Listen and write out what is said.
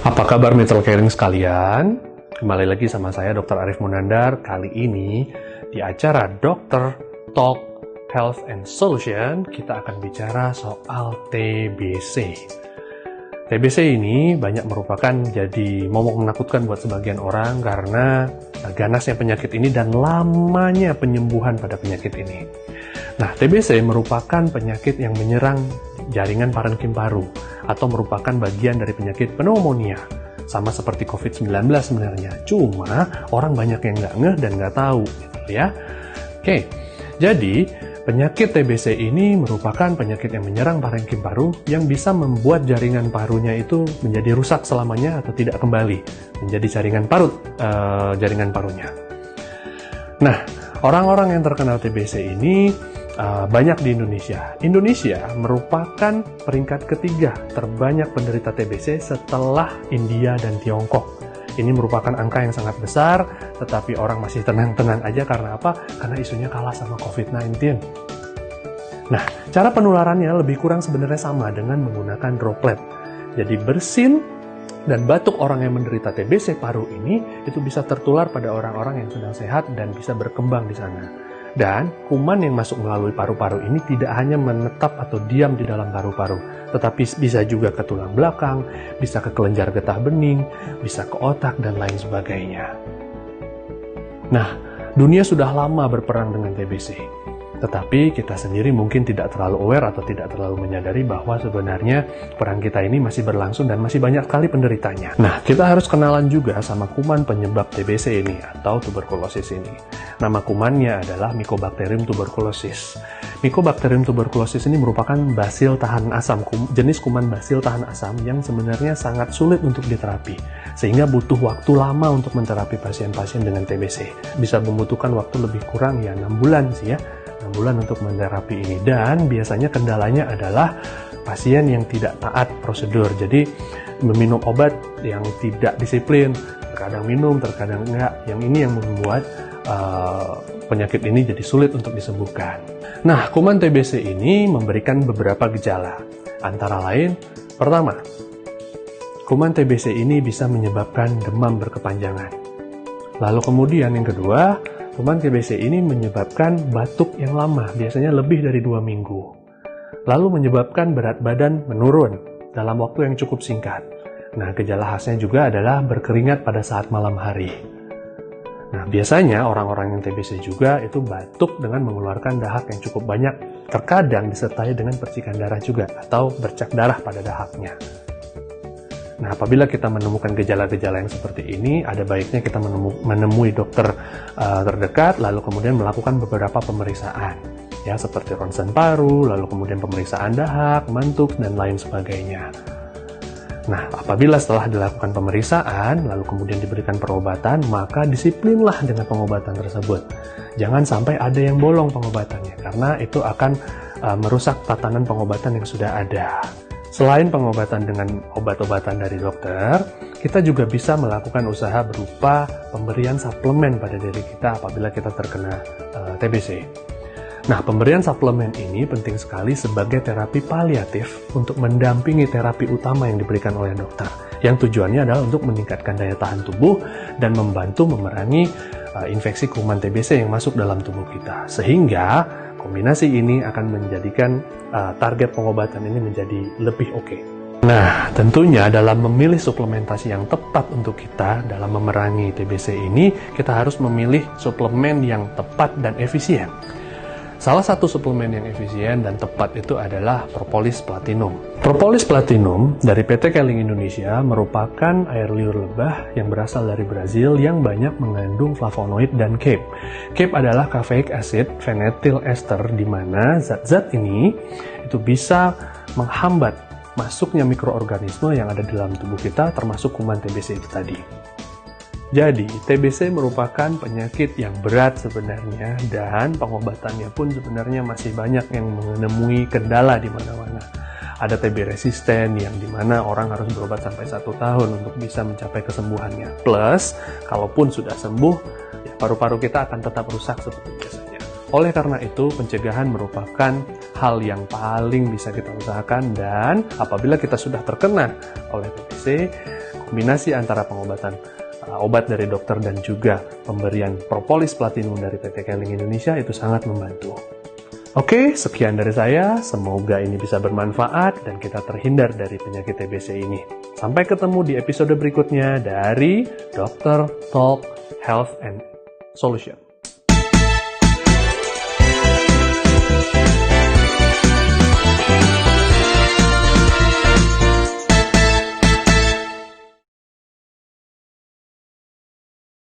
Apa kabar Mitral Caring sekalian? Kembali lagi sama saya Dr. Arif Munandar. Kali ini di acara Dr. Talk Health and Solution kita akan bicara soal TBC. TBC ini banyak merupakan jadi momok menakutkan buat sebagian orang karena ganasnya penyakit ini dan lamanya penyembuhan pada penyakit ini. Nah, TBC merupakan penyakit yang menyerang jaringan parenkim paru atau merupakan bagian dari penyakit pneumonia. Sama seperti COVID-19 sebenarnya. Cuma orang banyak yang nggak ngeh dan nggak tahu gitu ya. Oke, jadi penyakit TBC ini merupakan penyakit yang menyerang parenkim paru yang bisa membuat jaringan parunya itu menjadi rusak selamanya atau tidak kembali menjadi jaringan parunya. Nah, orang-orang yang terkena TBC ini banyak di Indonesia. Indonesia merupakan peringkat ketiga terbanyak penderita TBC setelah India dan Tiongkok. Ini merupakan angka yang sangat besar, tetapi orang masih tenang-tenang aja karena apa? Karena isunya kalah sama COVID-19. Nah, cara penularannya lebih kurang sebenarnya sama dengan menggunakan droplet. Jadi bersin dan batuk orang yang menderita TBC paru ini itu bisa tertular pada orang-orang yang sedang sehat dan bisa berkembang di sana. Dan kuman yang masuk melalui paru-paru ini tidak hanya menetap atau diam di dalam paru-paru, tetapi bisa juga ke tulang belakang, bisa ke kelenjar getah bening, bisa ke otak, dan lain sebagainya. Nah, dunia sudah lama berperang dengan TBC. Tetapi kita sendiri mungkin tidak terlalu aware atau tidak terlalu menyadari bahwa sebenarnya perang kita ini masih berlangsung dan masih banyak sekali penderitanya. Nah, kita harus kenalan juga sama kuman penyebab TBC ini atau tuberkulosis ini. Nama kumannya adalah Mycobacterium tuberculosis. Mycobacterium tuberculosis ini merupakan basil tahan asam, jenis kuman basil tahan asam yang sebenarnya sangat sulit untuk diterapi. Sehingga butuh waktu lama untuk menterapi pasien-pasien dengan TBC. Bisa membutuhkan waktu lebih kurang 6 bulan sih ya. 6 bulan untuk menterapi ini, dan biasanya kendalanya adalah pasien yang tidak taat prosedur, jadi meminum obat yang tidak disiplin, terkadang minum, terkadang enggak. Yang ini yang membuat penyakit ini jadi sulit untuk disembuhkan. Nah, kuman TBC ini memberikan beberapa gejala, antara lain, pertama, kuman TBC ini bisa menyebabkan demam berkepanjangan. Lalu kemudian yang kedua, kuman TBC ini menyebabkan batuk yang lama, biasanya lebih dari 2 minggu. Lalu menyebabkan berat badan menurun dalam waktu yang cukup singkat. Nah, gejala khasnya juga adalah berkeringat pada saat malam hari. Nah, biasanya orang-orang yang TBC juga itu batuk dengan mengeluarkan dahak yang cukup banyak, terkadang disertai dengan percikan darah juga atau bercak darah pada dahaknya. Nah, apabila kita menemukan gejala-gejala yang seperti ini, ada baiknya kita menemui dokter terdekat, lalu kemudian melakukan beberapa pemeriksaan, ya seperti ronsen paru, lalu kemudian pemeriksaan dahak, mantuk, dan lain sebagainya. Nah, apabila setelah dilakukan pemeriksaan, lalu kemudian diberikan perobatan, maka disiplinlah dengan pengobatan tersebut. Jangan sampai ada yang bolong pengobatannya, karena itu akan merusak tatanan pengobatan yang sudah ada. Selain pengobatan dengan obat-obatan dari dokter, kita juga bisa melakukan usaha berupa pemberian suplemen pada diri kita apabila kita terkena TBC. Nah, pemberian suplemen ini penting sekali sebagai terapi paliatif untuk mendampingi terapi utama yang diberikan oleh dokter, yang tujuannya adalah untuk meningkatkan daya tahan tubuh dan membantu memerangi infeksi kuman TBC yang masuk dalam tubuh kita, sehingga kombinasi ini akan menjadikan target pengobatan ini menjadi lebih oke. Nah, tentunya dalam memilih suplementasi yang tepat untuk kita dalam memerangi TBC ini, kita harus memilih suplemen yang tepat dan efisien. Salah satu suplemen yang efisien dan tepat itu adalah Propolis Platinum. Propolis Platinum dari PT Keling Indonesia merupakan air liur lebah yang berasal dari Brazil yang banyak mengandung flavonoid dan CAPE. CAPE adalah caffeic acid phenylethyl ester, di mana zat-zat ini itu bisa menghambat masuknya mikroorganisme yang ada di dalam tubuh kita, termasuk kuman TBC itu tadi. Jadi, TBC merupakan penyakit yang berat sebenarnya, dan pengobatannya pun sebenarnya masih banyak yang menemui kendala di mana-mana. Ada TB resisten yang dimana orang harus berobat sampai 1 tahun untuk bisa mencapai kesembuhannya. Plus, kalaupun sudah sembuh, ya paru-paru kita akan tetap rusak seperti biasanya. Oleh karena itu, pencegahan merupakan hal yang paling bisa kita usahakan, dan apabila kita sudah terkena oleh TBC, kombinasi antara pengobatan obat dari dokter dan juga pemberian propolis platinum dari PT Keling Indonesia itu sangat membantu. Oke, sekian dari saya. Semoga ini bisa bermanfaat dan kita terhindar dari penyakit TBC ini. Sampai ketemu di episode berikutnya dari Dr. Talk Health and Solution.